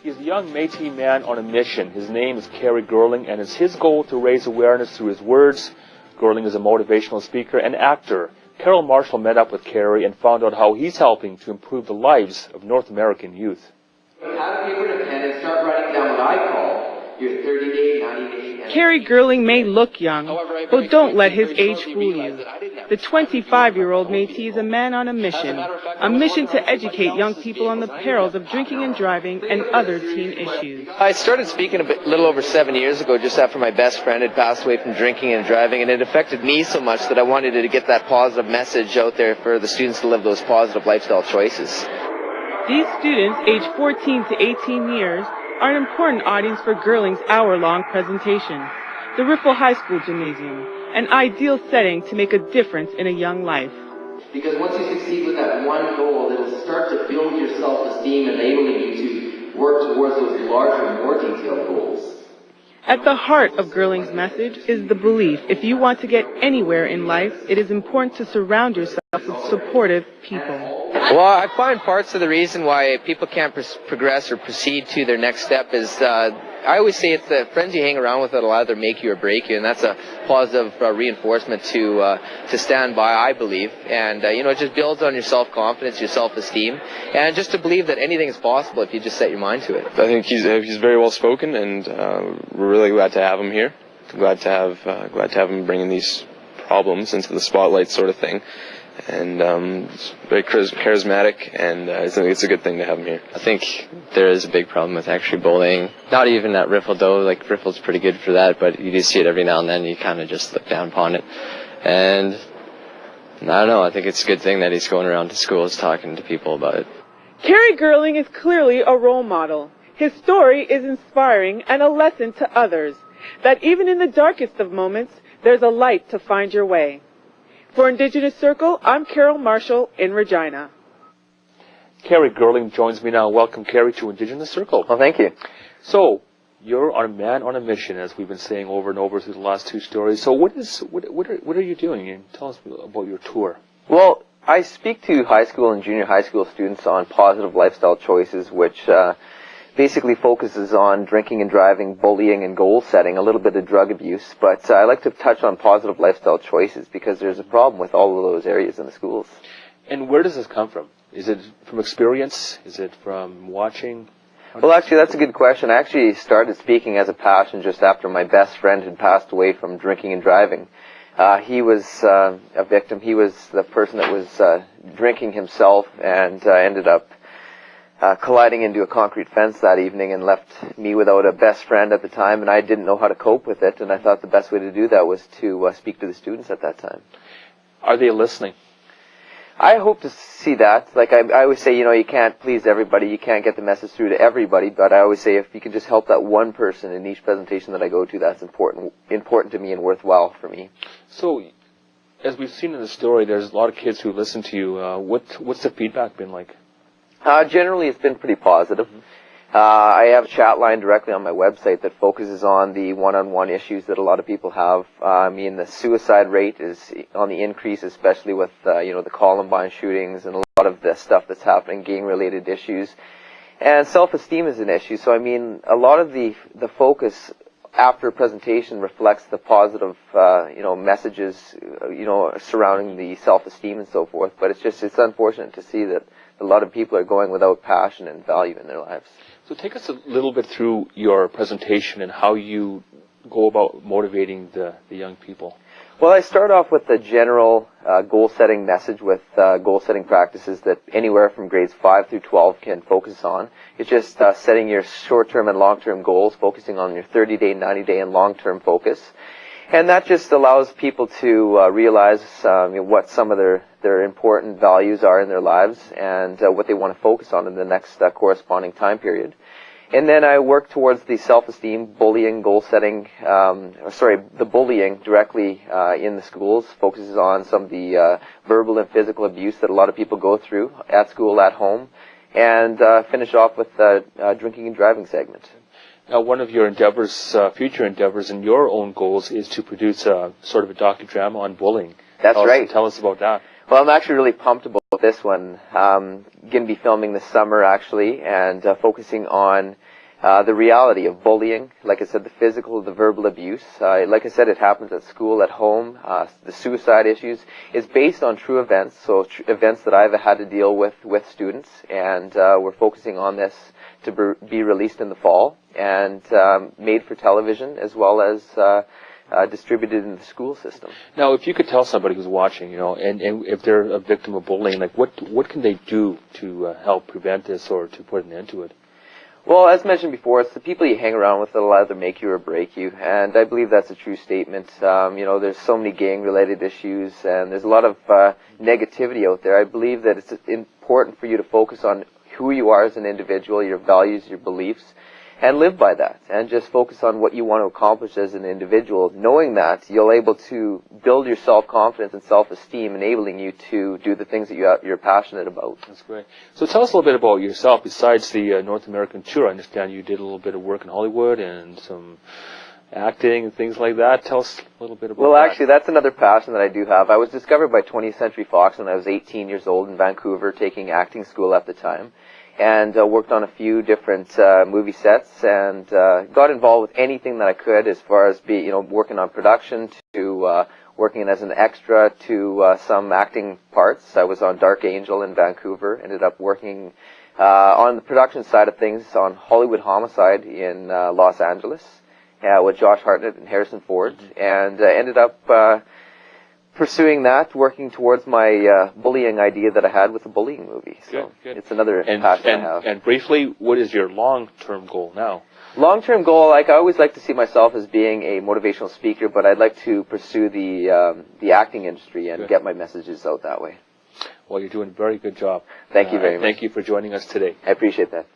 He's a young Métis man on a mission. His name is Kerry, and it's his goal to raise awareness through his words. Gerling is a motivational speaker and actor. Carol Marshall met up with Kerry and found out how he's helping to improve the lives of North American youth. Have a paper and a pen and start writing down what I call your 30-day, 90-day... Kerry Gerling may look young, but don't let his age fool you. The 25-year-old Métis is a man on a mission to educate young people on the perils of drinking and driving and other teen issues. I started speaking a little over 7 years ago, just after my best friend had passed away from drinking and driving, and it affected me so much that I wanted to get that positive message out there for the students to live those positive lifestyle choices. These students, aged 14 to 18 years, are an important audience for Gerling's hour-long presentation. The Ripple High School Gymnasium, an ideal setting to make a difference in a young life. Because once you succeed with that one goal, it'll start to build your self-esteem, enabling you to work towards those larger, more detailed goals. At the heart of Gerling's message is the belief if you want to get anywhere in life, it is important to surround yourself with supportive people. Well, I find parts of the reason why people can't progress or proceed to their next step is, I always say it's the friends you hang around with that'll either make you or break you, and that's a positive reinforcement to stand by, I believe. And, it just builds on your self-confidence, your self-esteem, and just to believe that anything is possible if you just set your mind to it. I think he's very well spoken, and we're really glad to have him here. Glad to have him bringing these problems into the spotlight, sort of thing. And it's very charismatic, and I think it's a good thing to have him here. I think there is a big problem with actually bullying. Not even at Riffle, though. Like, Riffle's pretty good for that, but you do see it every now and then. You kind of just look down upon it. And I don't know. I think it's a good thing that he's going around to schools talking to people about it. Kerry Gerling is clearly a role model. His story is inspiring and a lesson to others that even in the darkest of moments, there's a light to find your way. For Indigenous Circle, I'm Carol Marshall in Regina. Kerry Gerling joins me now. Welcome, Kerry, to Indigenous Circle. Well, thank you. So, you're a man on a mission, as we've been saying over and over through the last two stories. So what are you doing? And tell us about your tour. Well, I speak to high school and junior high school students on positive lifestyle choices, which basically focuses on drinking and driving, bullying, and goal setting, a little bit of drug abuse. But I like to touch on positive lifestyle choices because there's a problem with all of those areas in the schools. And where does this come from? Is it from experience? Is it from watching? Well, actually, that's a good question. I actually started speaking as a passion just after my best friend had passed away from drinking and driving. He was a victim. He was the person that was drinking himself and ended up colliding into a concrete fence that evening and left me without a best friend at the time, and I didn't know how to cope with it, and I thought the best way to do that was to speak to the students at that time. Are they listening? I hope to see that. Like I always say, you can't please everybody, you can't get the message through to everybody, but I always say if you can just help that one person in each presentation that I go to, that's important to me and worthwhile for me. So, as we've seen in the story, there's a lot of kids who listen to you. What's the feedback been like? Generally, it's been pretty positive. I have a chat line directly on my website that focuses on the one-on-one issues that a lot of people have. The suicide rate is on the increase, especially with, the Columbine shootings and a lot of the stuff that's happening, gang-related issues. And self-esteem is an issue. So, a lot of the focus after a presentation reflects the positive, messages, surrounding the self-esteem and so forth. But it's unfortunate to see that a lot of people are going without passion and value in their lives. So take us a little bit through your presentation and how you go about motivating the young people. Well, I start off with the general goal-setting message with goal-setting practices that anywhere from grades 5 through 12 can focus on. It's just setting your short-term and long-term goals, focusing on your 30-day, 90-day, and long-term focus. And that just allows people to realize what some of their important values are in their lives and what they want to focus on in the next corresponding time period. And then I work towards the self-esteem, bullying, goal-setting, the bullying directly in the schools, focuses on some of the verbal and physical abuse that a lot of people go through at school, at home, and finish off with the drinking and driving segment. Now, one of your endeavors, future endeavors, and your own goals is to produce a sort of a docudrama on bullying. That's right. Tell us about that. Well, I'm actually really pumped about this one. Going to be filming this summer, actually, and focusing on the reality of bullying, like I said, the physical, the verbal abuse. Like I said, it happens at school, at home. The suicide issues is based on true events, so events that I've had to deal with students, and we're focusing on this to be released in the fall and made for television as well as distributed in the school system. Now, if you could tell somebody who's watching, and if they're a victim of bullying, like what can they do to help prevent this or to put an end to it? Well, as mentioned before, it's the people you hang around with that'll either make you or break you, and I believe that's a true statement. There's so many gang-related issues, and there's a lot of negativity out there. I believe that it's important for you to focus on who you are as an individual, your values, your beliefs, and live by that, and just focus on what you want to accomplish as an individual. Knowing that, you'll able to build your self-confidence and self-esteem, enabling you to do the things that you're passionate about. That's great. So tell us a little bit about yourself. Besides the North American tour, I understand you did a little bit of work in Hollywood and some acting and things like that. Tell us a little bit about that. Well, actually, that's another passion that I do have. I was discovered by 20th Century Fox when I was 18 years old in Vancouver, taking acting school at the time. And worked on a few different movie sets, and got involved with anything that I could, as far as working on production to working as an extra to some acting parts. I was on Dark Angel in Vancouver. Ended up working on the production side of things on Hollywood Homicide in Los Angeles with Josh Hartnett and Harrison Ford, and ended up pursuing that, working towards my bullying idea that I had with the bullying movie. So good. It's another passion I have. And briefly, what is your long-term goal now? Long-term goal, I always like to see myself as being a motivational speaker, but I'd like to pursue the acting industry and get my messages out that way. Well, you're doing a very good job. Thank you very much. Thank you for joining us today. I appreciate that.